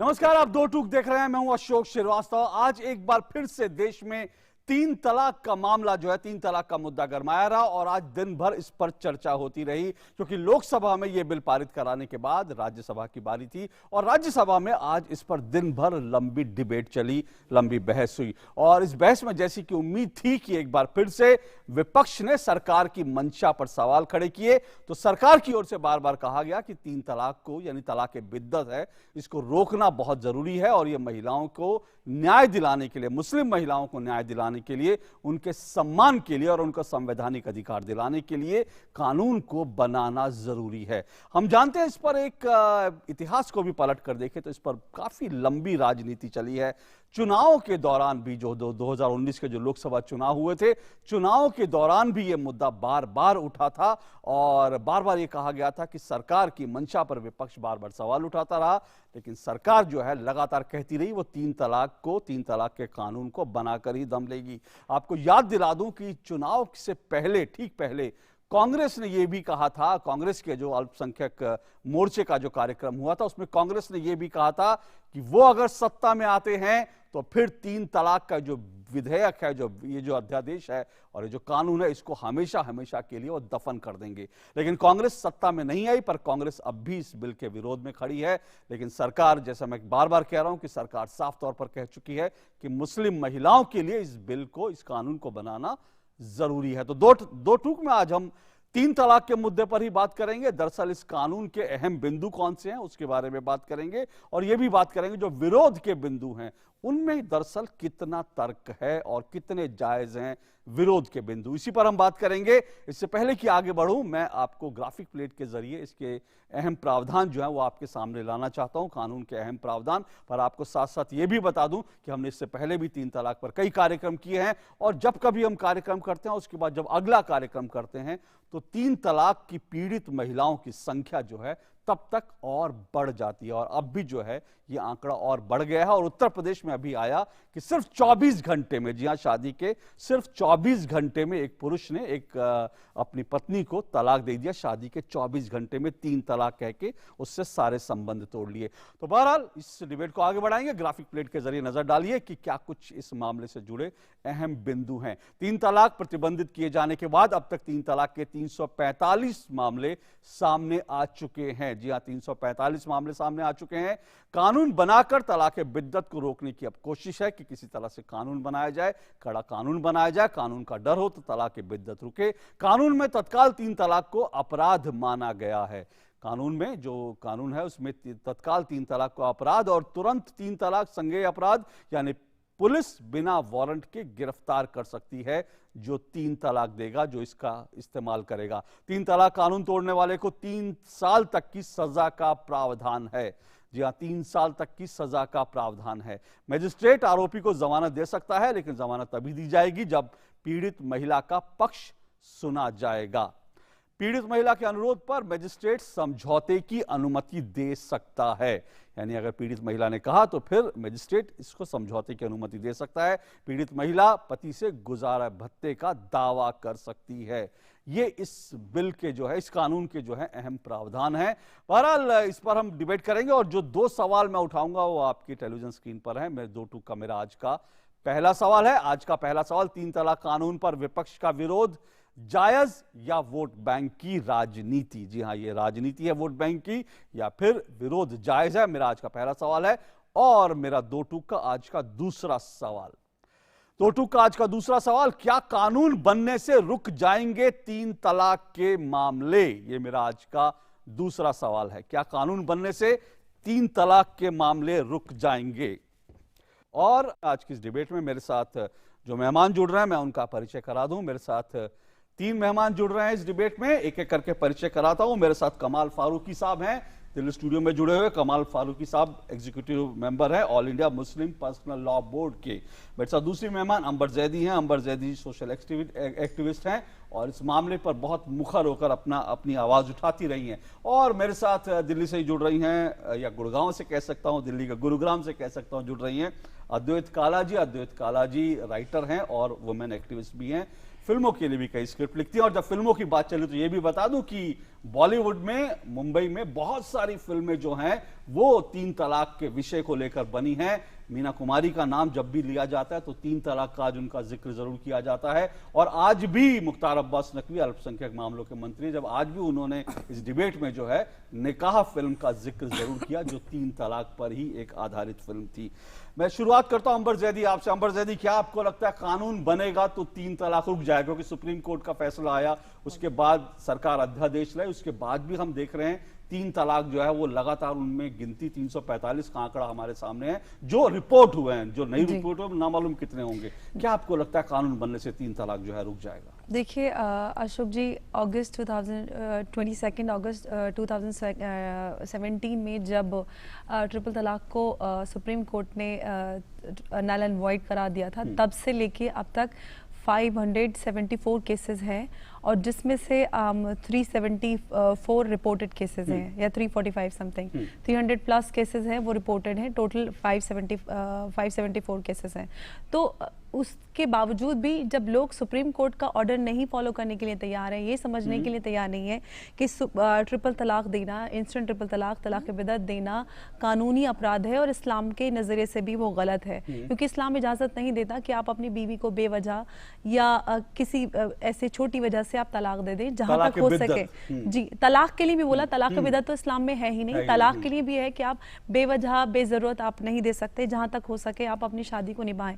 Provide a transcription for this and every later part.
नमस्कार, आप दो टूक देख रहे हैं। मैं हूं अशोक श्रीवास्तव। आज एक बार फिर से देश में तीन तलाक का मामला जो है, तीन तलाक का मुद्दा गरमाया रहा और आज दिन भर इस पर चर्चा होती रही, क्योंकि लोकसभा में यह बिल पारित कराने के बाद राज्यसभा की बारी थी और राज्यसभा में आज इस पर दिन भर लंबी डिबेट चली, लंबी बहस हुई। और इस बहस में जैसी कि उम्मीद थी कि एक बार फिर से विपक्ष ने सरकार की मंशा पर सवाल खड़े किए, तो सरकार की ओर से बार बार कहा गया कि तीन तलाक को, यानी तलाक बिद्दत है, इसको रोकना बहुत जरूरी है और यह महिलाओं को न्याय दिलाने के लिए, मुस्लिम महिलाओं को न्याय दिलाने के लिए, उनके सम्मान के लिए और उनका संवैधानिक अधिकार दिलाने के लिए कानून को बनाना जरूरी है। हम जानते हैं, इस पर एक इतिहास को भी पलट कर देखें तो इस पर काफी लंबी राजनीति चली है। चुनाव के दौरान भी, जो 2019 के जो लोकसभा चुनाव हुए थे, चुनाव के दौरान भी यह मुद्दा बार बार उठा था और बार बार यह कहा गया था कि सरकार की मंशा पर विपक्ष बार बार सवाल उठाता रहा, लेकिन सरकार जो है लगातार कहती रही वो तीन तलाक के कानून को बनाकर ही दम लेगी। आपको याद दिला दूं कि चुनाव से पहले, ठीक पहले, कांग्रेस ने यह भी कहा था, कांग्रेस के जो अल्पसंख्यक मोर्चे का जो कार्यक्रम हुआ था उसमें कांग्रेस ने यह भी कहा था कि वो अगर सत्ता में आते हैं तो फिर तीन तलाक का जो विधेयक है, जो अध्यादेश है और ये जो कानून है, इसको हमेशा हमेशा के लिए वो दफन कर देंगे। लेकिन कांग्रेस सत्ता में नहीं आई, पर कांग्रेस अब भी इस बिल के विरोध में खड़ी है। लेकिन सरकार, जैसा मैं बार बार कह रहा हूं कि सरकार साफ तौर पर कह चुकी है कि मुस्लिम महिलाओं के लिए इस बिल को, इस कानून को बनाना जरूरी है। तो दो टूक में आज हम तीन तलाक के मुद्दे पर ही बात करेंगे। दरअसल इस कानून के अहम बिंदु कौन से हैं उसके बारे में बात करेंगे और यह भी बात करेंगे जो विरोध के बिंदु हैं उनमें दरअसल कितना तर्क है और कितने जायज हैं विरोध के बिंदु, इसी पर हम बात करेंगे। इससे पहले कि आगे बढ़ूं, मैं आपको ग्राफिक प्लेट के जरिए इसके अहम प्रावधान जो है वो आपके सामने लाना चाहता हूं, कानून के अहम प्रावधान। पर आपको साथ साथ ये भी बता दूं कि हमने इससे पहले भी तीन तलाक पर कई कार्यक्रम किए हैं और जब कभी हम कार्यक्रम करते हैं उसके बाद जब अगला कार्यक्रम करते हैं तो तीन तलाक की पीड़ित महिलाओं की संख्या जो है तब तक और बढ़ जाती है और अब भी जो है ये आंकड़ा और बढ़ गया है। और उत्तर प्रदेश में अभी आया कि सिर्फ 24 घंटे में, जी हां, शादी के सिर्फ 24 घंटे में एक पुरुष ने अपनी पत्नी को तलाक दे दिया। शादी के 24 घंटे में तीन तलाक कह के उससे सारे संबंध तोड़ लिए। तो बहरहाल इस डिबेट को आगे बढ़ाएंगे। ग्राफिक प्लेट के जरिए नजर डालिए कि क्या कुछ इस मामले से जुड़े अहम बिंदु हैं। तीन तलाक प्रतिबंधित किए जाने के बाद अब तक तीन तलाक के 345 मामले सामने आ चुके हैं। जी हां, 345 मामले सामने आ चुके हैं। कानून बनाकर तलाक बिद्दत को रोकने की अब कोशिश है कि किसी तरह से कानून बनाया जाए, कड़ा कानून बनाया जाए, कानून का डर हो तो तलाक बिद्दत रुके। कानून में तत्काल तीन तलाक को अपराध माना गया है। कानून में जो कानून है उसमें तत्काल तीन तलाक को अपराध और तुरंत तीन तलाक संज्ञेय अपराध, यानी पुलिस बिना वारंट के गिरफ्तार कर सकती है जो तीन तलाक देगा, जो इसका इस्तेमाल करेगा। तीन तलाक कानून तोड़ने वाले को 3 साल तक की सजा का प्रावधान है। जी हां, 3 साल तक की सजा का प्रावधान है। मजिस्ट्रेट आरोपी को जमानत दे सकता है, लेकिन जमानत तभी दी जाएगी जब पीड़ित महिला का पक्ष सुना जाएगा। पीड़ित महिला के अनुरोध पर मजिस्ट्रेट समझौते की अनुमति दे सकता है, यानी अगर पीड़ित महिला ने कहा तो फिर मजिस्ट्रेट इसको समझौते की अनुमति दे सकता है। पीड़ित महिला पति से गुजारा भत्ते का दावा कर सकती है। ये इस बिल के जो है, इस कानून के जो है अहम प्रावधान है। बहरहाल इस पर हम डिबेट करेंगे और जो दो सवाल मैं उठाऊंगा वो आपकी टेलीविजन स्क्रीन पर है। मेरे दो टूक का मेरा आज का पहला सवाल है। आज का पहला सवाल, तीन तलाक कानून पर विपक्ष का विरोध जायज या वोट बैंक की राजनीति। जी हां, ये राजनीति है वोट बैंक की या फिर विरोध जायज है, मेरा आज का पहला सवाल है। और मेरा दो टूक का आज का दूसरा सवाल, दो टूक का आज का दूसरा सवाल, क्या कानून बनने से रुक जाएंगे तीन तलाक के मामले? ये मेरा आज का दूसरा सवाल है। क्या कानून बनने से तीन तलाक के मामले रुक जाएंगे? और आज की इस डिबेट में मेरे साथ जो मेहमान जुड़ रहे हैं मैं उनका परिचय करा दूं। मेरे साथ 3 मेहमान जुड़ रहे हैं इस डिबेट में, एक एक करके परिचय कराता हूं। मेरे साथ कमाल फारूकी साहब हैं, दिल्ली स्टूडियो में जुड़े हुए। कमाल फारूकी साहब एग्जीक्यूटिव मेंबर हैं all India Muslim personal law board के। मेरे साथ दूसरी मेहमान अंबर जैदी हैं। अंबर जैदी सोशल एक्टिविस्ट हैं और इस मामले पर बहुत मुखर होकर अपनी आवाज उठाती रही हैं। और मेरे साथ दिल्ली से ही जुड़ रही हैं, या गुड़गांव से कह सकता हूं, दिल्ली के गुरुग्राम से कह सकता हूं, जुड़ रही हैं अद्वैत काला जी। अद्वैत काला जी राइटर हैं और वुमेन एक्टिविस्ट भी हैं, फिल्मों के लिए भी कई स्क्रिप्ट लिखती हैं। और जब फिल्मों की बात चले तो ये भी बता दूं कि बॉलीवुड में, मुंबई में बहुत सारी फिल्में जो हैं वो 3 तलाक के विषय को लेकर बनी हैं। मीना कुमारी का नाम जब भी लिया जाता है तो 3 तलाक का आज उनका जिक्र जरूर किया जाता है। और आज भी मुख्तार अब्बास नकवी अल्पसंख्यक मामलों के मंत्री, जब आज भी उन्होंने इस डिबेट में जो है निकाह फिल्म का जिक्र जरूर किया, जो 3 तलाक पर ही एक आधारित फिल्म थी। मैं शुरुआत करता हूं अंबर जैदी आपसे। अंबर जैदी, क्या आपको लगता है कानून बनेगा तो 3 तलाक रुक जाएगा? क्योंकि सुप्रीम कोर्ट का फैसला आया, उसके बाद सरकार अध्यादेश लाई, उसके बाद भी हम देख रहे हैं 3 तलाक जो है वो लगातार उनमें गिनती 345 का आंकड़ा हमारे सामने है, जो रिपोर्ट हुए हैं, जो नई रिपोर्ट हुए ना मालूम कितने होंगे। क्या आपको लगता है कानून बनने से 3 तलाक जो है रुक जाएगा? देखिए अशोक जी, अगस्त 22 अगस्त 2017 में जब ट्रिपल तलाक को सुप्रीम कोर्ट ने नल एंड वॉइड करा दिया था, तब से लेके अब तक 574 केसेस हैं और जिसमें से 374 रिपोर्टेड केसेस हैं या 345 समथिंग, 300 प्लस केसेस हैं वो रिपोर्टेड हैं। टोटल 574 केसेस हैं। तो उसके बावजूद भी जब लोग सुप्रीम कोर्ट का ऑर्डर नहीं फॉलो करने के लिए तैयार हैं, ये समझने के लिए तैयार नहीं है कि ट्रिपल तलाक देना, इंस्टेंट ट्रिपल तलाक, तलाक बिदअत देना कानूनी अपराध है और इस्लाम के नज़रिए से भी वो गलत है। क्योंकि इस्लाम इजाज़त नहीं देता कि आप अपनी बीवी को बेवजह या किसी ऐसे छोटी वजह से आप तलाक दे दें, जहां तक हो सके। जी, तलाक के लिए भी बोला, तलाक बिदअत तो इस्लाम में है ही नहीं। तलाक के लिए भी है कि आप बेवजह बेजरूरत आप नहीं दे सकते, जहां तक हो सके आप अपनी शादी को निभाएं।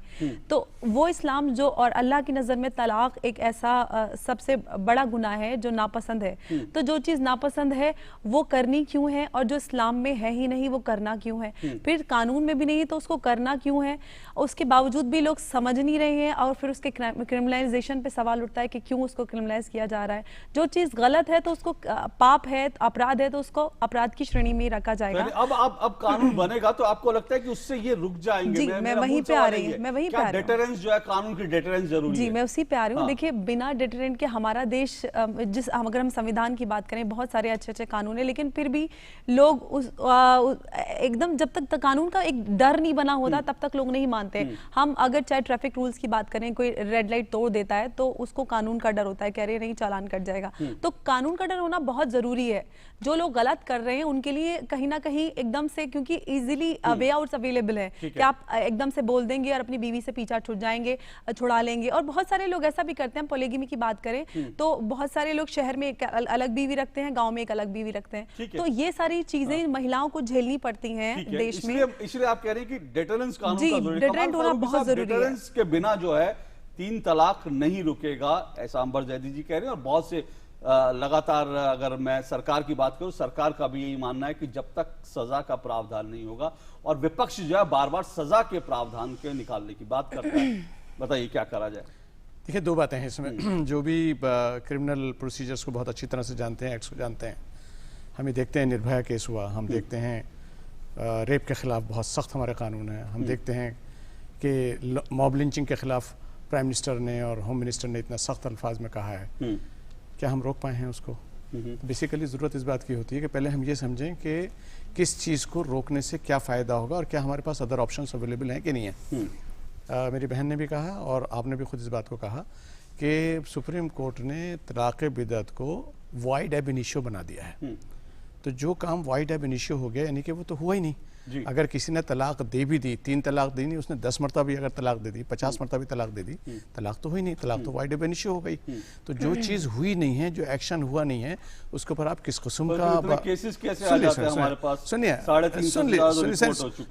तो वो इस्लाम जो, और अल्लाह की नज़र में तलाक एक ऐसा सबसे बड़ा गुनाह है जो नापसंद है। तो जो चीज़ नापसंद है वो करनी क्यों है, और जो इस्लाम में है ही नहीं वो करना क्यों है? फिर कानून में भी नहीं है तो उसको करना क्यों है? उसके बावजूद भी लोग समझ नहीं रहे हैं और फिर उसके क्रिमिनलाइजेशन पे सवाल उठता है कि क्यों उसको क्रिमिनलाइज किया जा रहा है। जो चीज़ गलत है तो उसको पाप है, अपराध है, तो उसको अपराध की श्रेणी में रखा जाएगा। अब कानून बनेगा तो आपको लगता है कि उससे ये रुक जाएंगे? जी, मैं वहीं पे आ रही हूँ, मैं वहीं पे आ रही हूँ। डिटरेंस जो है, कानून की डिटरेंस जरूरी है। जी, मैं उसी पे आ रही हूँ। देखिए, बिना डिटरेंट के हमारा देश, अगर हम संविधान की बात करें, बहुत सारे अच्छे अच्छे कानून है, लेकिन फिर भी लोग एकदम जब तक कानून का एक डर नहीं बना होता तब तक लोग नहीं मानते। हम अगर चाहे ट्रैफिक रूल्स की बात करें, कोई रेड लाइट तोड़ देता है तो उसको कानून का डर होता है, कह रहे नहीं चालान कट जाएगा। तो कानून का डर होना बहुत जरूरी है। जो लोग गलत कर रहे हैं उनके लिए कहीं ना कहीं एकदम से, क्योंकि इजीली वे आउट्स अवेलेबल है कि आप एकदम से बोल देंगे और अपनी बीवी से पीछा छुट जाएंगे, छुड़ा लेंगे। और बहुत सारे लोग ऐसा भी करते हैं। पोलीगैमी की बात करें तो बहुत सारे लोग शहर में एक अलग बीवी रखते हैं, गांव में एक अलग बीवी रखते हैं। तो ये सारी चीजें महिलाओं को झेलनी पड़ती हैं देश में। इसलिए आप कह रहे हैं कि डिटरेंस कानून का जरूरी है। डिटरेंट होना बहुत जरूरी है। डिटरेंस के बिना जो है 3 तलाक नहीं रुकेगा, ऐसा अंबर जैदी जी कह रहे हैं। और बहुत से लगातार, अगर मैं सरकार की बात करूं, सरकार का भी यही मानना है कि जब तक सजा का प्रावधान नहीं होगा, और विपक्ष जो है बार बार सजा के प्रावधान के निकालने की बात करता है। बताइए क्या करा जाए? देखिए, 2 बातें हैं इसमें। जो भी क्रिमिनल प्रोसीजर्स को बहुत अच्छी तरह से जानते हैं, एक्ट्स को जानते हैं, हम ये देखते हैं निर्भया केस हुआ, हम देखते हैं रेप के खिलाफ बहुत सख्त हमारे कानून है, हम देखते हैं कि मॉब लिंचिंग के खिलाफ प्राइम मिनिस्टर ने और होम मिनिस्टर ने इतना सख्त अल्फाज में कहा है। क्या हम रोक पाए हैं उसको? बेसिकली ज़रूरत इस बात की होती है कि पहले हम ये समझें कि किस चीज़ को रोकने से क्या फ़ायदा होगा और क्या हमारे पास अदर ऑप्शंस अवेलेबल हैं कि नहीं है। मेरी बहन ने भी कहा और आपने भी खुद इस बात को कहा कि सुप्रीम कोर्ट ने तलाक़ बिदअत को वाइड एब इनिशियो बना दिया है। तो जो काम वाइड एब इनिशियो हो गया, यानी कि वो तो हुआ ही नहीं। अगर किसी ने तलाक दे भी दी, 3 तलाक दी नहीं, उसने 10 मरतबा भी अगर तलाक दे दी, 50 मरतबा भी तलाक दे दी, तलाक तो हुई नहीं, तलाक तो वाइड एब इनिशियो हो गई। तो जो चीज़ हुई नहीं है, जो एक्शन हुआ नहीं है, उसके ऊपर आप किस किस्म का केसेस कैसे आ जाते हैं हमारे पास? सुनिए,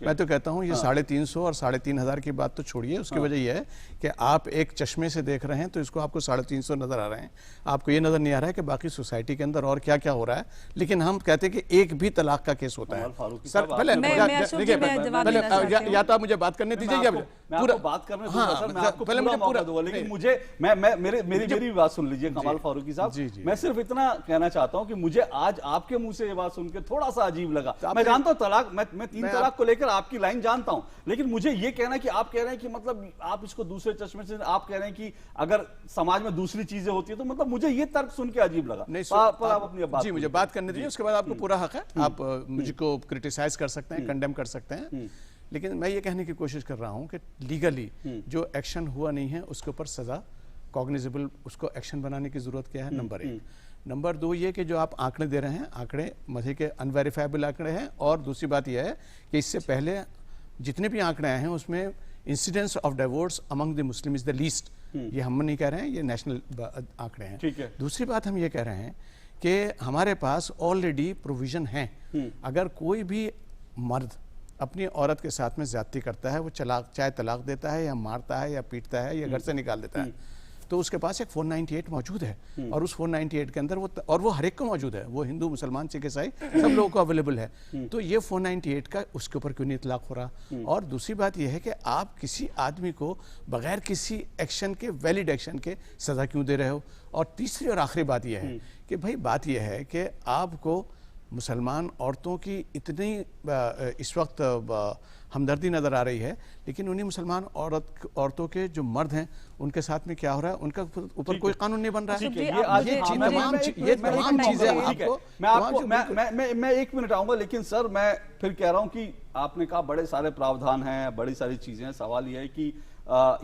मैं तो कहता हूँ ये 350 और 3500 की बात तो छोड़िए। उसकी वजह यह है कि आप एक चश्मे से देख रहे हैं तो इसको आपको 350 नजर आ रहे हैं, आपको ये नजर नहीं आ रहा है कि बाकी सोसाइटी के अंदर और क्या क्या हो रहा है। लेकिन हम कहते हैं कि एक भी तलाक का केस होता है। सर पहले देखिए, या तो आप मुझे बात करने दीजिए या पूरा बात करने दीजिए। मैं आपको पहले मुझे पूरा दूंगा, लेकिन मुझे मेरी बात सुन लीजिए कमाल फारूकी साहब। मैं सिर्फ इतना कहना चाहता हूं कि मुझे आज आपके मुंह से ये बात सुन के थोड़ा सा अजीब लगा। मैं जानता हूं तलाक, मैं 3 तलाक को लेकर आपकी लाइन जानता हूं, लेकिन मुझे ये कहना है कि आप कह रहे हैं कि मतलब आप इसको दूसरे चश्मे से, आप कह रहे हैं कि अगर समाज में दूसरी चीजें होती है तो मतलब मुझे ये तर्क सुन के अजीब लगा। आप अपनी बात जी मुझे बात करने दीजिए, उसके बाद आपको पूरा हक है, आप मुझको क्रिटिसाइज कर सकते हैं, कंडेम कर सकते हैं। लेकिन मैं ये कहने की कोशिश कर रहा हूं कि लीगली जो एक्शन हुआ नहीं है उसके ऊपर सजा कॉग्निजेबल, उसको एक्शन बनाने की जरूरत क्या है, नंबर 1। नंबर 2 ये कि जो आप आंकड़े दे रहे हैं, आंकड़े मतलब के अनवेरीफाइबल आंकड़े हैं। और दूसरी बात यह है कि इससे पहले जितने भी आंकड़े आए हैं उसमें incidence of divorce among the Muslim is the least. ये हम नहीं कह रहे हैं, ये नेशनल आंकड़े हैं। ठीक है। दूसरी बात हम ये कह रहे हैं कि हमारे पास ऑलरेडी प्रोविजन है, अगर कोई भी मर्द अपनी औरत के साथ में ज्यादती करता है, वो चाहे तलाक देता है या मारता है या पीटता है या घर से निकाल देता है, तो उसके पास एक 498 मौजूद है। और उस 498 के अंदर वो हर एक को मौजूद है, वो हिंदू मुसलमान सिख ईसाई सब लोगों को अवेलेबल है। तो ये 498 का उसके ऊपर क्यों नहीं इतलाक हो रहा? और दूसरी बात यह है कि आप किसी आदमी को बगैर किसी एक्शन के, वैलिड एक्शन के सजा क्यों दे रहे हो? और तीसरी और आखिरी बात यह है कि भाई बात यह है कि आपको मुसलमान औरतों की इतनी इस वक्त हमदर्दी नज़र आ रही है, लेकिन उन्हीं मुसलमान औरतों के जो मर्द हैं उनके साथ में क्या हो रहा है, उनका ऊपर कोई कानून नहीं बन रहा है। ये तमाम चीजें आपको मैं 1 मिनट आऊंगा, लेकिन सर मैं फिर कह रहा हूं कि आपने कहा बड़े सारे प्रावधान हैं, बड़ी सारी चीजें हैं। सवाल यह है कि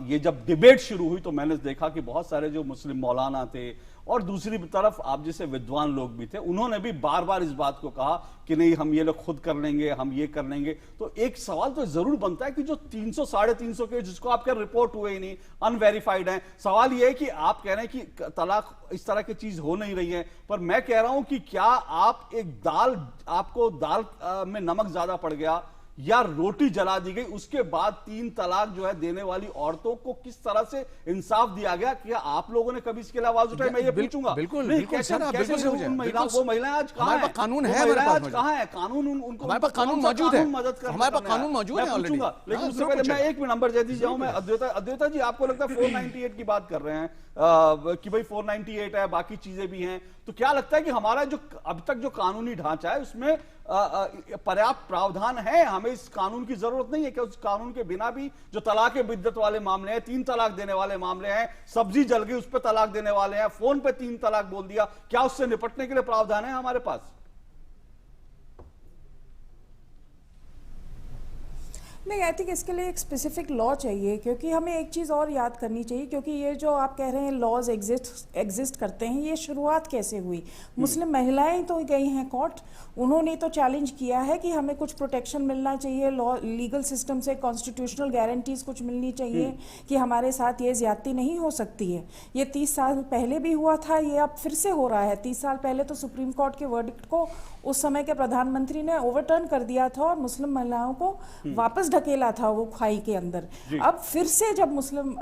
ये जब डिबेट शुरू हुई तो मैंने देखा कि बहुत सारे जो मुस्लिम मौलाना थे और दूसरी तरफ आप जैसे विद्वान लोग भी थे, उन्होंने भी बार बार इस बात को कहा कि नहीं, हम ये लोग खुद कर लेंगे, हम ये कर लेंगे। तो एक सवाल तो जरूर बनता है कि जो 300 साढ़े 300 के जिसको आपके रिपोर्ट हुए ही नहीं, अनवेरिफाइड है, सवाल ये है कि आप कह रहे हैं कि तलाक इस तरह की चीज हो नहीं रही है, पर मैं कह रहा हूं कि क्या आप आपको दाल में नमक ज्यादा पड़ गया या रोटी जला दी गई, उसके बाद 3 तलाक जो है देने वाली औरतों को किस तरह से इंसाफ दिया गया? क्या आप लोगों ने कभी इसके लिए आवाज उठाई? मैं ये पूछूंगा। बिल्कुल, नहीं, बिल्कुल कैसे सर, आप बिल्कुल समझे। वो महिलाएं आज कहां हैं? कानून है, आज कहां है कानून? उनको हमारे पास कानून मौजूद है, मदद कर हमारे पास कानून मौजूद है ऑलरेडी। लेकिन उससे पहले मैं 1 नंबर जैदी जाऊं, मैं अद्वैता जी, आपको लगता है 498 की बात कर रहे हैं कि भाई 498 है, बाकी चीजें भी हैं, तो क्या लगता है कि हमारा जो अब तक जो कानूनी ढांचा है उसमें पर्याप्त प्रावधान है? हमें इस कानून की जरूरत नहीं है कि उस कानून के बिना भी जो तलाक बिद्दत वाले मामले हैं, 3 तलाक देने वाले मामले हैं, सब्जी जल गई उस पर तलाक देने वाले हैं, फोन पे 3 तलाक बोल दिया, क्या उससे निपटने के लिए प्रावधान है हमारे पास? नहीं, आई थिंक इसके लिए एक स्पेसिफिक लॉ चाहिए, क्योंकि हमें एक चीज़ और याद करनी चाहिए, क्योंकि ये जो आप कह रहे हैं लॉज एग्जिस्ट करते हैं, ये शुरुआत कैसे हुई? मुस्लिम महिलाएं तो गई हैं कोर्ट, उन्होंने तो चैलेंज किया है कि हमें कुछ प्रोटेक्शन मिलना चाहिए, लॉ लीगल सिस्टम से कॉन्स्टिट्यूशनल गारंटीज कुछ मिलनी चाहिए कि हमारे साथ ये ज्यादती नहीं हो सकती है। ये 30 साल पहले भी हुआ था, ये अब फिर से हो रहा है। 30 साल पहले तो सुप्रीम कोर्ट के वर्डिक्ट को उस समय के प्रधानमंत्री ने ओवरटर्न कर दिया था और मुस्लिम महिलाओं को वापस ढकेला था वो खाई के अंदर। अब फिर से जब मुस्लिम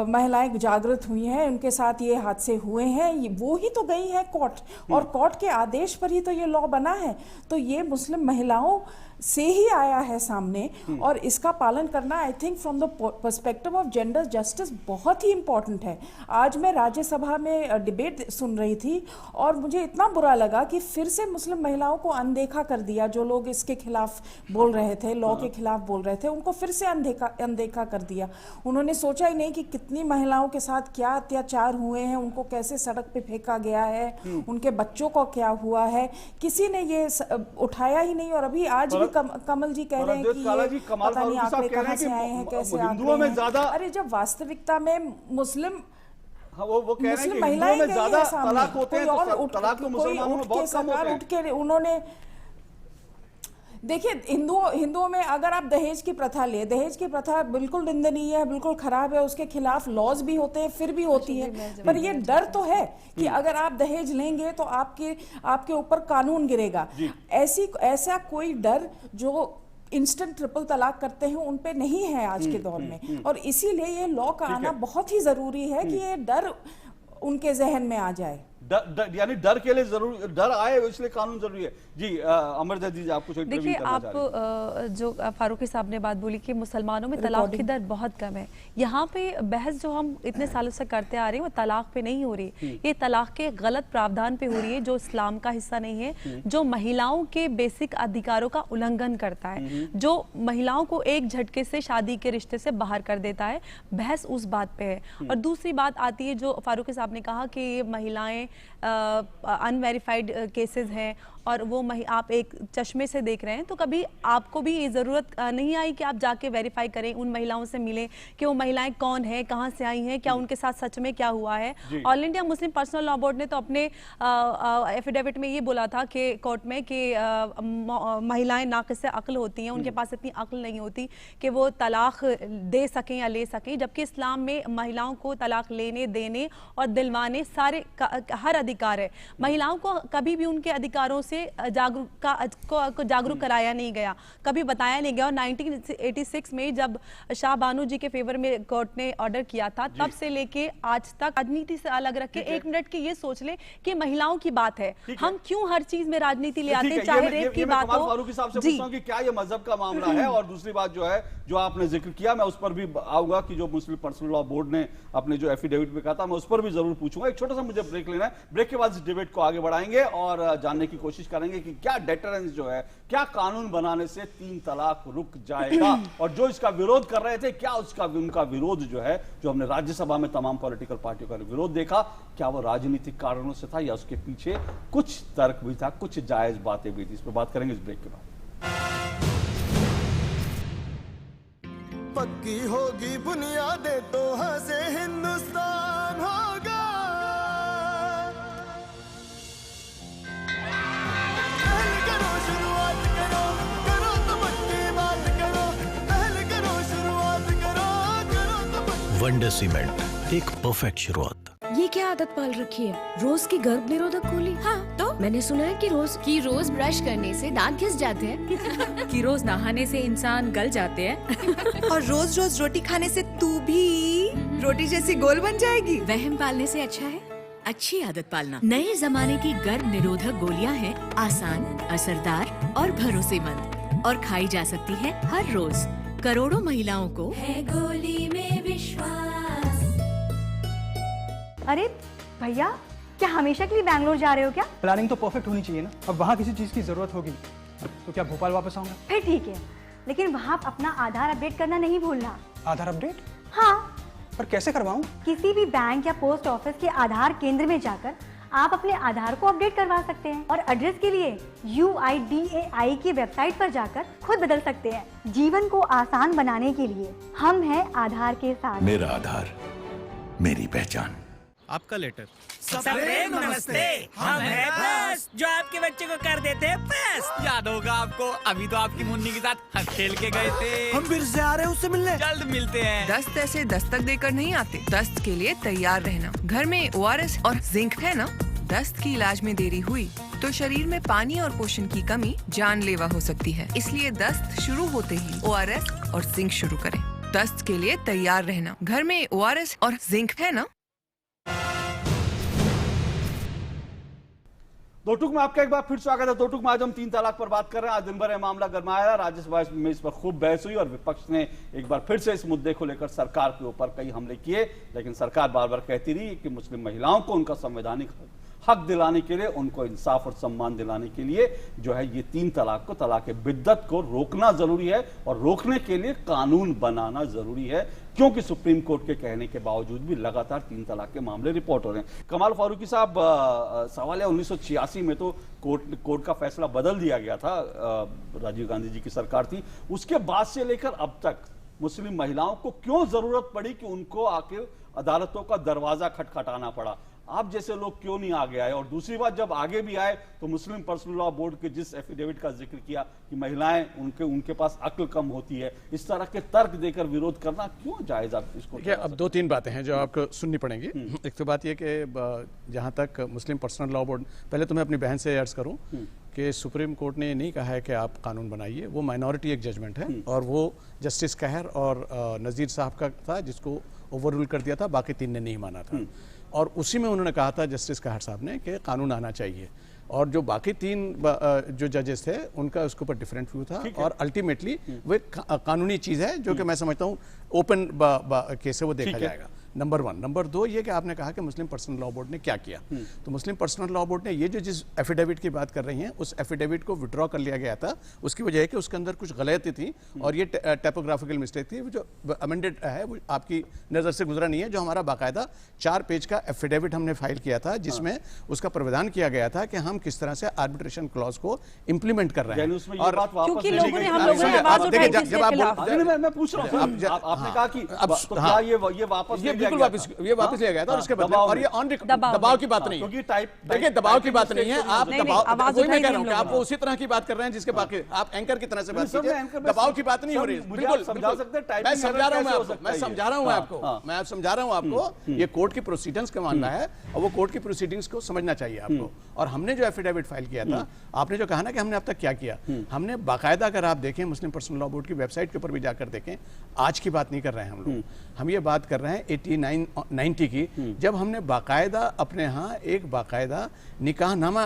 महिलाएं जागृत हुई हैं, उनके साथ ये हादसे हुए हैं, वो ही तो गई हैं कोर्ट, और कोर्ट के आदेश पर ही तो ये लॉ बना है। तो ये मुस्लिम महिलाओं से ही आया है सामने, और इसका पालन करना I think from the perspective of gender justice बहुत ही इंपॉर्टेंट है। आज मैं राज्यसभा में डिबेट सुन रही थी और मुझे इतना बुरा लगा कि फिर से मुस्लिम महिलाओं को अनदेखा कर दिया। जो लोग इसके खिलाफ बोल रहे थे, लॉ के खिलाफ बोल रहे थे, उनको फिर से अनदेखा कर दिया। उन्होंने सोचा ही नहीं कि कितनी महिलाओं के साथ क्या अत्याचार हुए हैं, उनको कैसे सड़क पे फेंका गया है, उनके बच्चों को क्या हुआ है, किसी ने ये उठाया ही नहीं। और अभी आज भी कमल जी कह रहे हैं कि ये पता नहीं आंकड़े कहां से आए हैं, कैसे हिंदुओं में ज्यादा, अरे जब वास्तविकता में मुस्लिम वो कह रहे हैं कि हिंदुओं में ज्यादा तलाक होते हैं, तो तलाक तो मुसलमानों में बहुत कम होते हैं। उठ के उन्होंने देखिए, हिंदुओं में अगर आप दहेज की प्रथा ले, दहेज की प्रथा बिल्कुल निंदनीय है, बिल्कुल खराब है, उसके खिलाफ लॉज भी होते हैं, फिर भी होती है, पर ये डर तो है कि अगर आप दहेज लेंगे तो आपके ऊपर कानून गिरेगा। ऐसा कोई डर जो इंस्टेंट ट्रिपल तलाक करते हैं उन पे नहीं है आज के दौर में, और इसीलिए ये लॉ का आना बहुत ही जरूरी है कि ये डर उनके जहन में आ जाए। यानी डर के लिए जरूरी, डर आए इसलिए कानून जरूरी है। जी अमरजीत जी, आप कुछ देखिए, आप जो फारूकी साहब ने बात बोली कि मुसलमानों में तलाक की दर बहुत कम है, यहाँ पे बहस जो हम इतने सालों से करते आ रहे हैं वो तलाक पे नहीं हो रही, ये तलाक के गलत प्रावधान पे हो रही है जो इस्लाम का हिस्सा नहीं है, जो महिलाओं के बेसिक अधिकारों का उल्लंघन करता है, जो महिलाओं को एक झटके से शादी के रिश्ते से बाहर कर देता है। बहस उस बात पे है। और दूसरी बात आती है जो फारूकी साहब ने कहा कि ये महिलाएं अनवेरीफाइड केसेस हैं और वो आप एक चश्मे से देख रहे हैं, तो कभी आपको भी ये ज़रूरत नहीं आई कि आप जाके वेरीफाई करें, उन महिलाओं से मिलें कि वो महिलाएं कौन हैं, कहाँ से आई हैं, क्या उनके साथ सच में क्या हुआ है। All India Muslim personal law board ने तो अपने एफिडेविट में ये बोला था कि कोर्ट में कि महिलाएं नाक़िस अक्ल होती हैं, उनके पास इतनी अक्ल नहीं होती कि वो तलाक दे सकें या ले सकें, जबकि इस्लाम में महिलाओं को तलाक लेने, देने और दिलवाने सारे हर अधिकार है। महिलाओं को कभी भी उनके अधिकारों से जागरूक कराया नहीं गया, कभी बताया नहीं गया। और 1986 में जब शाह बानो जी के फेवर में कोर्ट ने ऑर्डर किया था, तब से लेके आज तक राजनीति से अलग रख के एक मिनट की ये सोच ले कि महिलाओं की बात है, हम क्यों हर चीज में राजनीति ले आते हैं, चाहे रेप की बात हो। फारूकी साहब से पूछता हूं कि क्या ये मजहब का मामला है, और दूसरी बात जो है जो आपने जिक्र किया, मैं उस पर भी आऊंगा कि जो मुस्लिम पर्सनल लॉ बोर्ड ने अपने जो एफिडेविट में कहा था, मैं उस पर भी जरूर पूछूंगा। एक छोटा सा मुझे ब्रेक लेना है, ब्रेक के बाद इस डिबेट को आगे बढ़ाएंगे और जानने की कोशिश करेंगे कि क्या डेटरेंस जो है, क्या कानून बनाने से 3 तलाक रुक जाएगा, और जो इसका विरोध कर रहे थे क्या उनका विरोध जो है, जो हमने राज्यसभा में तमाम पॉलिटिकल पार्टियों का विरोध देखा, क्या वो राजनीतिक कारणों से था या उसके पीछे कुछ तर्क भी था, कुछ जायज बातें भी थी। इस पर बात करेंगे इस ब्रेक के बाद। पक्की होगी बुनियादें तो हंसे हिंदुस्तान होगा। पहले करो शुरुआत करो, करो तो पक्की बात करो, पहले करो शुरुआत करो, करो तो पक्की। वंडर सीमेंट, एक परफेक्ट शुरुआत। ये क्या आदत पाल रखी है, रोज की गर्भ निरोधक गोली? हाँ तो मैंने सुना है कि रोज ब्रश करने से दांत घिस जाते हैं कि रोज नहाने से इंसान गल जाते हैं और रोज रोज रोटी खाने से तू भी रोटी जैसी गोल बन जाएगी। वहम पालने से अच्छा है अच्छी आदत पालना। नए जमाने की गर्भ निरोधक गोलियां हैं, आसान, असरदार और भरोसेमंद, और खाई जा सकती है हर रोज। करोड़ों महिलाओं को है गोली में विश्वास। अरे भैया, क्या हमेशा के लिए बैंगलोर जा रहे हो क्या? प्लानिंग तो परफेक्ट होनी चाहिए ना। अब वहाँ किसी चीज़ की ज़रूरत होगी तो क्या भोपाल वापस आऊँगा? फिर ठीक है, लेकिन वहाँ अपना आधार अपडेट करना नहीं भूलना। आधार अपडेट? हाँ। पर कैसे करवाऊँ? किसी भी बैंक या पोस्ट ऑफिस के आधार केंद्र में जाकर आप अपने आधार को अपडेट करवा सकते हैं, और एड्रेस के लिए UIDAI की वेबसाइट पर जाकर खुद बदल सकते हैं। जीवन को आसान बनाने के लिए हम हैं आधार के साथ। मेरा आधार, मेरी पहचान। आपका लेटर। सबसे नमस्ते, हम हैं फर्स्ट, जो आपके बच्चे को कर देते हैं फर्स्ट। याद होगा आपको, अभी तो आपकी मुन्नी के साथ हंस खेल के गए थे। हम फिर से आ रहे हैं उससे मिलने, जल्द मिलते हैं। दस्त ऐसे दस्तक देकर नहीं आते, दस्त के लिए तैयार रहना। घर में ORS और जिंक है ना? दस्त की इलाज में देरी हुई तो शरीर में पानी और पोषण की कमी जानलेवा हो सकती है, इसलिए दस्त शुरू होते ही ORS और जिंक शुरू करें। दस्त के लिए तैयार रहना, घर में ORS और जिंक है ना? दो टूक में आपका एक बार फिर स्वागत है। दो टूक में आज हम 3 तलाक पर बात कर रहे हैं। आज दिन भर मामला गरमाया, राज्यसभा में इस पर खूब बहस हुई और विपक्ष ने एक बार फिर से इस मुद्दे को लेकर सरकार के ऊपर कई हमले किए, लेकिन सरकार बार बार कहती रही कि मुस्लिम महिलाओं को उनका संवैधानिक हक दिलाने के लिए, उनको इंसाफ और सम्मान दिलाने के लिए जो है ये 3 तलाक को, तलाक बिद्दत को रोकना जरूरी है, और रोकने के लिए कानून बनाना जरूरी है, क्योंकि सुप्रीम कोर्ट के कहने के बावजूद भी लगातार 3 तलाक के मामले रिपोर्ट हो रहे हैं। कमाल फारूकी साहब, सवाल है 1986 में तो कोर्ट का फैसला बदल दिया गया था, राजीव गांधी जी की सरकार थी, उसके बाद से लेकर अब तक मुस्लिम महिलाओं को क्यों जरूरत पड़ी कि उनको आके अदालतों का दरवाजा खटखटाना पड़ा? आप जैसे लोग क्यों नहीं आगे आए? और दूसरी बात, जब आगे भी आए तो मुस्लिम पर्सनल लॉ बोर्ड के जिस एफिडेविट का जिक्र किया कि महिलाएं उनके पास अक्ल कम होती है, इस तरह के तर्क देकर विरोध करना क्यों जायज? आप इसको अब 2-3 बातें हैं जो आपको सुननी पड़ेंगी। एक तो बात यह कि जहां तक मुस्लिम पर्सनल लॉ बोर्ड, पहले तो मैं अपनी बहन से अर्ज करूं कि सुप्रीम कोर्ट ने नहीं कहा है कि आप कानून बनाइए, वो माइनॉरिटी एक जजमेंट है, और वो जस्टिस कहर और नज़ीर साहब का था जिसको ओवर रूल कर दिया था, बाकी 3 ने नहीं माना था, और उसी में उन्होंने कहा था जस्टिस कहर साहब ने कि कानून आना चाहिए, और जो बाकी 3 जो जजेस थे उनका उसके ऊपर डिफरेंट व्यू था, और अल्टीमेटली वो एक कानूनी चीज़ है जो कि मैं समझता हूँ ओपन केस है, वो देखा जाएगा। नंबर 1। नंबर 2 ये कि आपने कहा कि मुस्लिम पर्सनल लॉ बोर्ड ने क्या किया। तो मुस्लिम पर्सनल लॉ बोर्ड ने ये जो जिस एफिडेविट की बात कर रही हैं उस एफिडेविट को विड्रॉ कर लिया गया था। उसकी वजह है कि उसके अंदर कुछ गलती थी और ये टाइपोग्राफिकल मिस्टेक थी। जो अमेंडेड है वो आपकी नज़र से गुजरा नहीं है। जो हमारा बाकायदा 4 पेज का एफिडेविट हमने फाइल किया था जिसमें उसका प्रावधान किया गया था कि हम किस तरह से आर्बिट्रेशन क्लॉज को इंप्लीमेंट कर रहे हैं। और क्योंकि लोगों ने हम लोगों ने आवाज उठाई जिसके खिलाफ। मैं पूछ रहा हूं आपने कहा कि तो क्या ये वापस ये बिल्कुल वापस लिया गया था। और उसके बदले और ये ऑन दबाव की बात नहीं है, देखिए दबाव की बात नहीं है। आप दबाव वही मैं कह रहा हूं कि आप उसी तरह की बात कर रहे हैं जिसके बाकी आप एंकर की तरह से बात कीजिए। दबाव की बात नहीं हो रही। बिल्कुल समझा सकते हैं। मैं समझा रहा हूं आपको, मैं समझा रहा हूं आपको। ये कोर्ट की प्रोसीडिंग्स का मामला है और वो कोर्ट की प्रोसीडिंग्स को समझना चाहिए आपको। और हमने जो एफिडेविट फाइल किया था, आपने जो कहा ना कि हमने अब तक क्या किया, हमने बाकायदा, अगर आप देखें मुस्लिम पर्सनल लॉ बोर्ड की वेबसाइट के ऊपर भी जाकर देखें, आज की बात नहीं कर रहे हैं हम लोग, हम ये बात कर रहे हैं 89-90 की, जब हमने बाकायदा अपने यहाँ एक बाकायदा निकाहनामा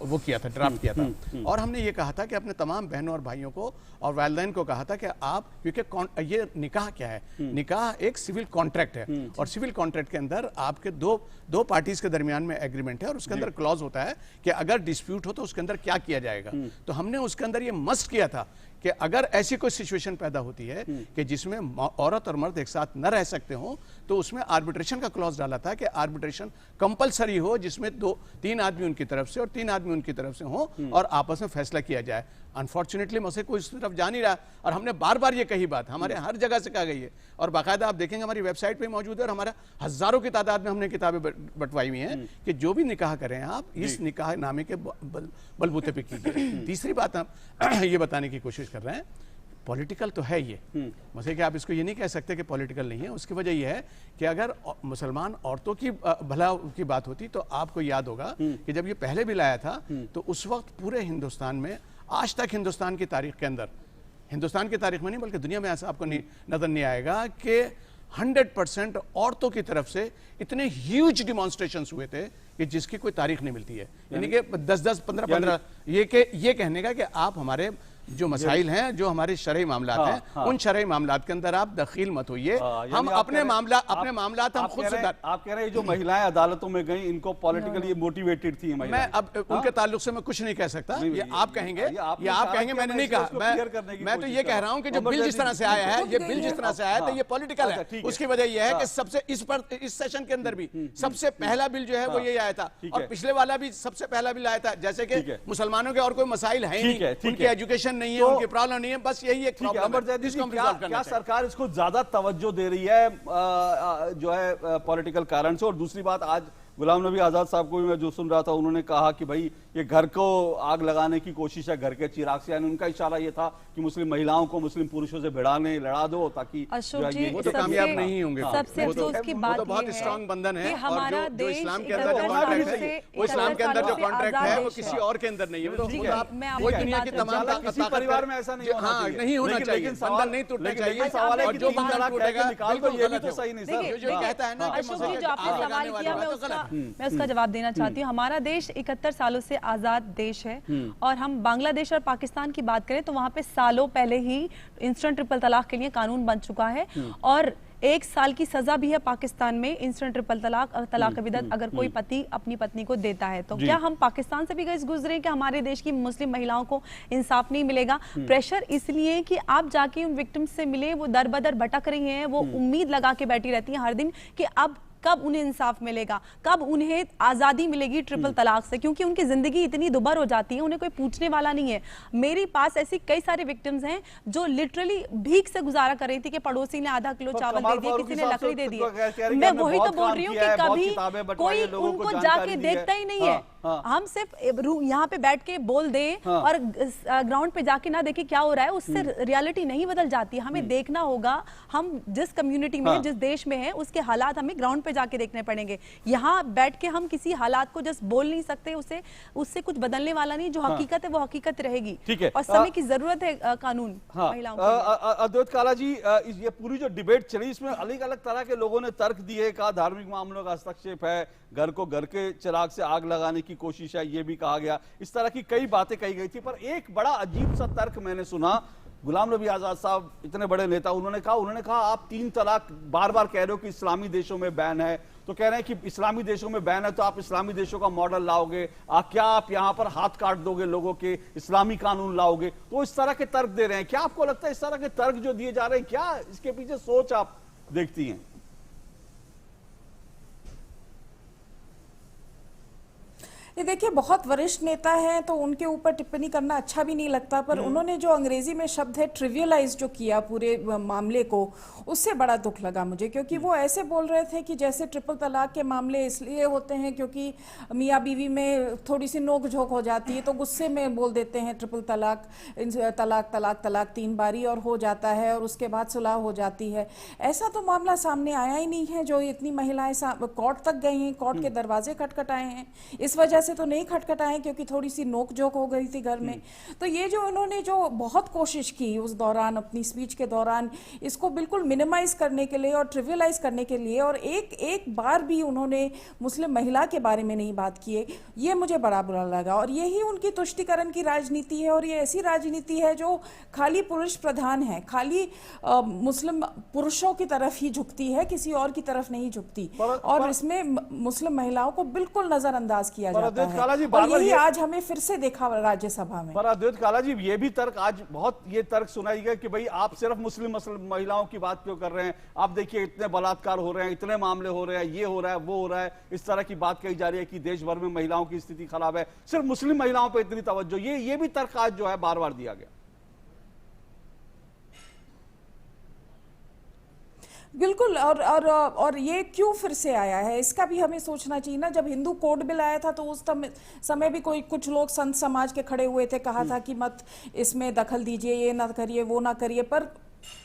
वो किया था, ड्राफ्ट किया था। और हमने ये कहा था कि अपने तमाम बहनों और भाइयों को और वालिदैन को कहा था कि आप, क्योंकि ये निकाह क्या है, निकाह एक सिविल कॉन्ट्रैक्ट है और सिविल कॉन्ट्रैक्ट के अंदर आपके दो पार्टीज के दरमियान में एग्रीमेंट है और उसके अंदर क्लॉज होता है कि अगर डिस्प्यूट हो तो उसके अंदर क्या किया जाएगा। तो हमने उसके अंदर ये मस्ट किया था कि अगर ऐसी कोई सिचुएशन पैदा होती है कि जिसमें औरत और मर्द एक साथ न रह सकते हो तो उसमें आर्बिट्रेशन का क्लॉज डाला था कि आर्बिट्रेशन कंपलसरी हो, जिसमें 2-3 आदमी उनकी तरफ से और 3 आदमी उनकी तरफ से हो और आपस में फैसला किया जाए। अनफॉर्चुनेटली मसले कोई इस तरफ जा नहीं रहा और हमने बार बार ये कही बात, हमारे हर जगह से कहा गई है और बाकायदा आप देखेंगे हमारी वेबसाइट पे मौजूद है और हमारा हजारों की तादाद में हमने किताबें बंटवाई हुई हैं कि जो भी निकाह करें आप इस निकाह नामे के बलबूते पे कीजिए। तीसरी बात हम ये बताने की कोशिश कर रहे हैं, पॉलिटिकल तो है ये, मतलब कि आप इसको ये नहीं कह सकते कि पॉलिटिकल नहीं है। उसकी वजह यह है कि अगर मुसलमान औरतों की भला की बात होती तो आपको याद होगा कि जब ये पहले बिल आया था तो उस वक्त पूरे हिंदुस्तान में, आज तक हिंदुस्तान की तारीख के अंदर, हिंदुस्तान की तारीख में नहीं बल्कि दुनिया में ऐसा आपको नजर नहीं आएगा कि 100% औरतों की तरफ से इतने ह्यूज डिमॉन्स्ट्रेशंस हुए थे कि जिसकी कोई तारीख नहीं मिलती है। यानी कि 10-10, 15-15 ये कहने का कि आप हमारे जो मसाइल हैं, जो हमारे शरई मामलात हैं, उन शरई मामलात के अंदर आप दखील मत होइए। हम अपने मामलात हम खुद से। आप कह रहे हैं जो महिलाएं अदालतों में गई इनको पॉलिटिकली मोटिवेटेड थी महिलाएं। मैं अब उनके ताल्लुक से मैं कुछ नहीं कह सकता, ये आप कहेंगे, ये आप कहेंगे, मैंने नहीं कहा। मैं तो ये कह रहा हूं कि जो बिल जिस तरह से आया है, ये बिल जिस तरह से आया था ये पॉलिटिकल है। उसकी वजह यह है कि सबसे इस सेशन के अंदर भी सबसे पहला बिल जो है वो यही आया था और पिछले वाला भी सबसे पहला बिल आया था। जैसे कि मुसलमानों के और कोई मसाइल है नहीं, उनकी एजुकेशन नहीं है, उनकी प्रॉब्लम नहीं है, बस यही एक प्रॉब्लम है जिसको हम रिजॉल्व करना क्या सरकार इसको ज्यादा तवज्जो दे रही है जो है पॉलिटिकल कारण से? और दूसरी बात, आज गुलाम नबी आजाद साहब को भी मैं जो सुन रहा था, उन्होंने कहा कि भाई ये घर को आग लगाने की कोशिश है, घर के चिराग से, यानी उनका इशारा ये था कि मुस्लिम महिलाओं को मुस्लिम पुरुषों से लड़ा दो ताकि वो तो कामयाब नहीं होंगे। सबसे अफसोस की बात बहुत स्ट्रांग बंधन है और जो इस्लाम के अंदर जो कॉन्ट्रैक्ट है, वो इस्लाम के अंदर जो कॉन्ट्रैक्ट है वो किसी और के अंदर नहीं है। वो दुनिया की तमाम किसी परिवार में ऐसा नहीं होना चाहिए, बंधन नहीं टूटना चाहिए और जो बंधन टूटेगा बिल्कुल गलत है। सही नहीं सर, जो कहता है ना कि अशोक जी जो आपने सवाल किया मैं उसका जवाब देना चाहती हूँ। हमारा देश 71 सालों से आजाद देश है और हम बांग्लादेश और पाकिस्तान की बात करें तो वहां पे सालों पहले ही इंस्टेंट ट्रिपल तलाक के लिए कानून बन चुका है और 1 साल की सजा भी है पाकिस्तान में इंस्टेंट ट्रिपल तलाक बिदअत अगर कोई पति अपनी पत्नी को देता है। तो क्या हम पाकिस्तान से भी गुजरे कि हमारे देश की मुस्लिम महिलाओं को इंसाफ नहीं मिलेगा? प्रेशर इसलिए कि आप जाके उन विक्टिम्स से मिले, वो दर बदर भटक रही हैं, वो उम्मीद लगा के बैठी रहती हैं हर दिन कि अब कब उन्हें इंसाफ मिलेगा, कब उन्हें आजादी मिलेगी ट्रिपल तलाक से, क्योंकि उनकी जिंदगी इतनी दुभर हो जाती है, उन्हें कोई पूछने वाला नहीं है। मेरे पास ऐसी कई सारे विक्टिम्स हैं जो लिटरली भीख से गुजारा कर रही थी कि पड़ोसी ने आधा किलो चावल दे दिया, किसी ने लकड़ी दे दी। मैं वही तो बोल रही हूँ कि कभी कोई उनको जाके देखता ही नहीं है। हम सिर्फ यहाँ पे बैठ के बोल दें और ग्राउंड पे जाके ना देखें क्या हो रहा है, उससे रियलिटी नहीं बदल जाती। हमें देखना होगा, हम जिस कम्युनिटी में जिस देश में है उसके हालात हमें ग्राउंड पे जाके देखने पड़ेंगे। यहाँ बैठ के हम किसी हालात को जस्ट बोल नहीं सकते, उससे कुछ बदलने वाला नहीं। जो हकीकत है वो हकीकत रहेगी। ठीक है, और समय की जरूरत है कानून महिलाओं को। अद्वैत काला जी, ये पूरी जो डिबेट चली इसमें अलग अलग तरह के लोगों ने तर्क दिए, कहा धार्मिक मामलों का हस्तक्षेप है, घर को घर के चिराग से आग लगाने की कोशिश है, ये भी कहा गया, इस तरह की कई बातें कही गई थी। पर एक बड़ा अजीब सा तर्क मैंने सुना गुलाम नबी आजाद साहब इतने बड़े नेता, उन्होंने कहा आप 3 तलाक बार बार कह रहे हो कि इस्लामी देशों में बैन है, तो कह रहे हैं कि इस्लामी देशों में बैन है तो आप इस्लामी देशों का मॉडल लाओगे, क्या आप यहां पर हाथ काट दोगे लोगों के, इस्लामी कानून लाओगे? तो इस तरह के तर्क दे रहे हैं। क्या आपको लगता है इस तरह के तर्क जो दिए जा रहे हैं, क्या इसके पीछे सोच आप देखती हैं? ये देखिए, बहुत वरिष्ठ नेता हैं तो उनके ऊपर टिप्पणी करना अच्छा भी नहीं लगता, पर उन्होंने जो अंग्रेजी में शब्द है ट्रिवियलाइज जो किया पूरे मामले को, उससे बड़ा दुख लगा मुझे, क्योंकि वो ऐसे बोल रहे थे कि जैसे ट्रिपल तलाक के मामले इसलिए होते हैं क्योंकि मियाँ बीवी में थोड़ी सी नोक झोंक हो जाती है तो गुस्से में बोल देते हैं ट्रिपल तलाक, तलाक तलाक तलाक 3 बारी और हो जाता है और उसके बाद सुलह हो जाती है। ऐसा तो मामला सामने आया ही नहीं है। जो इतनी महिलाएं कोर्ट तक गई हैं, कोर्ट के दरवाजे खटखटाए हैं, इस वजह से तो नहीं खटखटाए क्योंकि थोड़ी सी नोक झोंक हो गई थी घर में। तो ये जो उन्होंने जो बहुत कोशिश की उस दौरान, अपनी स्पीच के दौरान, इसको बिल्कुल मिनिमाइज करने के लिए और ट्रिवियलाइज करने के लिए, और एक बार भी उन्होंने मुस्लिम महिला के बारे में नहीं बात की है, ये मुझे बड़ा बुरा लगा। और यही उनकी तुष्टीकरण की राजनीति है, और ये ऐसी राजनीति है जो खाली पुरुष प्रधान है, खाली मुस्लिम पुरुषों की तरफ ही झुकती है, किसी और की तरफ नहीं झुकती, और इसमें मुस्लिम महिलाओं को बिल्कुल नजरअंदाज किया जाता है। और यही आज हमें फिर से देखा राज्यसभा में। पर अद्वैत काला जी, ये भी तर्क आज बहुत ये तर्क सुनाई गया कि भाई आप सिर्फ मुस्लिम महिलाओं की बात क्यों कर रहे हैं? आप देखिए इतने बलात्कार हो रहे हैं, इतने मामले हो रहे हैं, ये हो रहा है, वो हो रहा है, इस तरह की बात कही जा रही है कि देश भर में महिलाओं की स्थिति खराब है, सिर्फ मुस्लिम महिलाओं पर इतनी तवज्जो। ये भी तर्क आज जो है बार बार दिया गया। बिल्कुल। और ये क्यों फिर से आया है, इसका भी हमें सोचना चाहिए ना। जब हिंदू कोड बिल आया था तो उस समय भी कुछ लोग संत समाज के खड़े हुए थे, कहा था कि मत इसमें दखल दीजिए, ये ना करिए, वो ना करिए, पर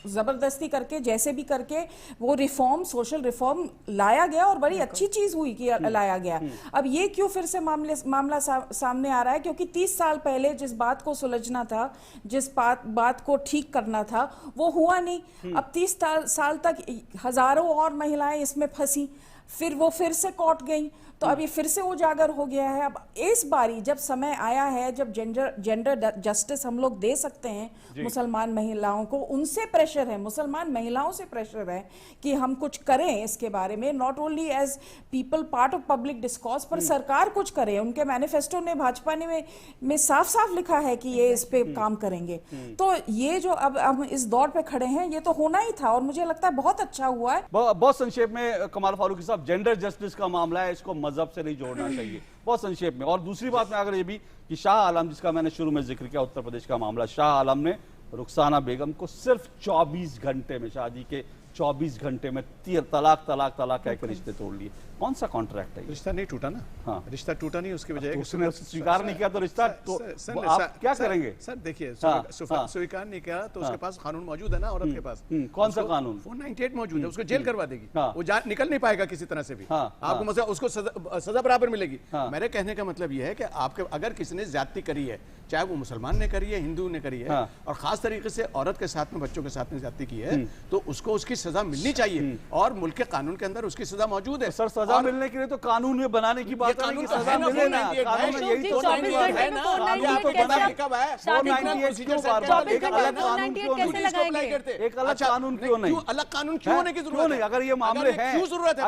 जबरदस्ती करके जैसे भी करके वो रिफॉर्म, सोशल रिफॉर्म लाया गया और बड़ी अच्छी चीज हुई कि लाया गया। अब ये क्यों फिर से मामला सामने आ रहा है? क्योंकि 30 साल पहले जिस बात को सुलझना था, जिस बात को ठीक करना था, वो हुआ नहीं। अब 30 साल तक हजारों और महिलाएं इसमें फंसी, फिर वो फिर से कोर्ट गई, तो अब ये फिर से उजागर हो गया है। अब इस बारी जब समय आया है, जब जेंडर जस्टिस हम लोग दे सकते हैं मुसलमान महिलाओं को, उनसे प्रेशर है, मुसलमान महिलाओं से प्रेशर है कि हम कुछ करें इसके बारे में, not only as people, part of public discourse, पर सरकार कुछ करे। उनके मैनिफेस्टो ने, भाजपा ने में साफ साफ लिखा है कि ये इस पे काम करेंगे। तो ये जो अब हम इस दौर पे खड़े हैं, ये तो होना ही था, और मुझे लगता है बहुत अच्छा हुआ है। बहुत संक्षेप में कमाल फारूकी साहब, जेंडर जस्टिस का मामला है, इसको मजहब से नहीं जोड़ना चाहिए, बहुत संक्षेप में। और दूसरी बात में अगर ये भी कि शाह आलम, जिसका मैंने शुरू में जिक्र किया, उत्तर प्रदेश का मामला, शाह आलम ने रुखसाना बेगम को सिर्फ 24 घंटे में, शादी के 24 घंटे में तलाक तलाक तलाक कह के रिश्ते तोड़ लिए। कौन सा कॉन्ट्रैक्ट है? रिश्ता नहीं टूटा ना। हाँ, रिश्ता टूटा नहीं, उसकी वजह उसने स्वीकार नहीं किया तो रिश्ता तो आप क्या करेंगे? सर देखिए, स्वीकार नहीं किया तो उसके पास कानून मौजूद है ना, औरत के पास। कौन सा कानून? 498 मौजूद है, उसको जेल करवा देगी, वो निकल नहीं पाएगा किसी तरह से भी। आपको मतलब उसको सजा बराबर मिलेगी। मेरे कहने का मतलब यह है कि आपके अगर किसी ने ज्यादती करी है, चाहे वो मुसलमान ने करी है, हिंदू ने करी है, और खास तरीके से औरत के साथ में, बच्चों के साथ में ज्यादती की है, तो उसको उसकी सजा मिलनी चाहिए, और मुल्क के कानून के अंदर उसकी सजा मौजूद है। सर, सजा मिलने के लिए तो कानून में बनाने की बात है कि सजा मिले ना, कानून में यही तो है ना। कानून तो बना कब है? 498 क्यों बार-बार एक अलग कानून क्यों नहीं? एक अलग कानून क्यों नहीं? अलग कानून क्यों होने की जरूरत है? अगर ये मामले हैं, क्यों जरूरत है?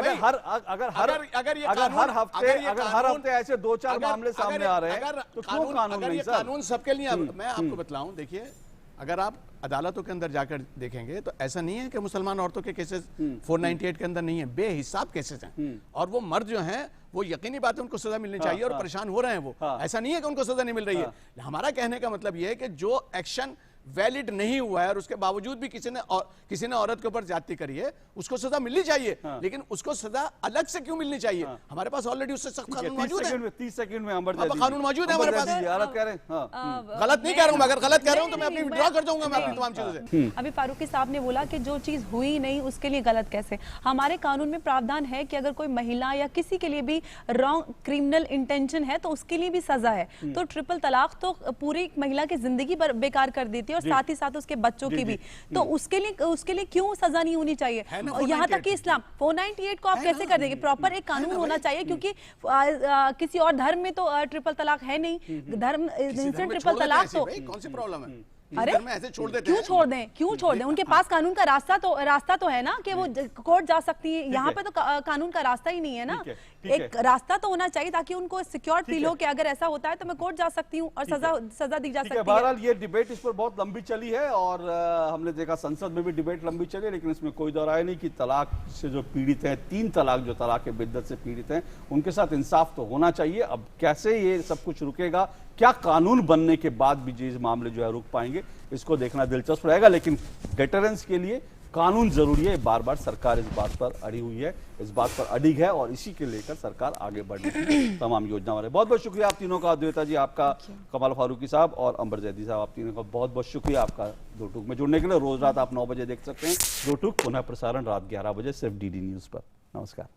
अगर हर हफ्ते ऐसे 2-4 मामले सामने आ रहे हैं तो क्यों कानून नहीं? सर, कानून सबके लिए। मैं आपको बतलाऊं, देखिए, अगर आप अदालतों के अंदर जाकर देखेंगे तो ऐसा नहीं है कि मुसलमान औरतों के केसेस 498 के अंदर नहीं है, बेहिसाब केसेस हैं, और वो मर्द जो हैं वो यकीनी बात है उनको सजा मिलनी चाहिए, और परेशान हो रहे हैं वो। ऐसा नहीं है कि उनको सजा नहीं मिल रही है। हमारा कहने का मतलब ये है कि जो एक्शन वैलिड नहीं हुआ है और उसके बावजूद भी किसी ने औरत के ऊपर ज्यादती करी है, उसको सजा मिलनी चाहिए, लेकिन उसको सजा अलग से क्यों मिलनी चाहिए? हमारे पास ऑलरेडी उससे सख्त कानून मौजूद है। 30 सेकंड में कानून मौजूद है हमारे पास। गलत नहीं कह रहा हूं, अगर गलत कह रहा हूं तो मैं अपनी विड्रॉ कर दूंगा मैं अपनी तमाम चीजों से। अभी फारूकी साहब ने बोला कि जो चीज हुई नहीं उसके लिए गलत कैसे? हमारे कानून में प्रावधान है कि अगर कोई महिला या किसी के लिए भी रॉन्ग क्रिमिनल इंटेंशन है तो उसके लिए भी सजा है। तो ट्रिपल तलाक तो पूरी महिला की जिंदगी बेकार कर देती है, और साथ ही साथ उसके बच्चों की भी। तो उसके लिए क्यों सजा नहीं होनी चाहिए? यहाँ तक कि इस्लाम 498 को आप कैसे कर देंगे? प्रॉपर एक कानून होना चाहिए, क्योंकि किसी और धर्म में तो ट्रिपल तलाक है नहीं, धर्म ट्रिपल तलाक तो कौन सी प्रॉब्लम है? अरे घर में ऐसे छोड़ देते क्यों हैं। छोड़ दें, क्यों छोड़ दें? उनके पास कानून का रास्ता तो है ना कि वो कोर्ट जा सकती है। यहाँ पे तो कानून का रास्ता ही नहीं है ना। एक रास्ता तो होना चाहिए ताकि उनको सिक्योर फील हो कि अगर ऐसा होता है तो मैं कोर्ट जा सकती हूँ और सजा दी जा सकती है। बहरहाल ये डिबेट इस पर बहुत लंबी चली है और हमने देखा संसद में भी डिबेट लंबी चली, लेकिन इसमें कोई दो राय नहीं कि तलाक से जो पीड़ित हैं, 3 तलाक जो तलाक के बिद्दत से पीड़ित हैं, उनके साथ इंसाफ तो होना चाहिए। अब कैसे ये सब कुछ रुकेगा, क्या कानून बनने के बाद भी ये मामले जो है रुक पाएंगे, इसको देखना दिलचस्प रहेगा। लेकिन डेटरेंस के लिए कानून जरूरी है। बार बार सरकार इस बात पर अड़ी हुई है, इस बात पर अडिग है और इसी के लेकर सरकार आगे बढ़ने की तमाम योजना वाले। बहुत बहुत शुक्रिया आप तीनों का, अद्वैता जी आपका, कमाल फारूकी साहब और अंबर जैदी साहब, आप तीनों का बहुत बहुत शुक्रिया आपका दो टूक में जुड़ने के लिए। रोज रात आप 9 बजे देख सकते हैं दो टूक, पुनः प्रसारण रात 11 बजे सिर्फ DD न्यूज पर। नमस्कार।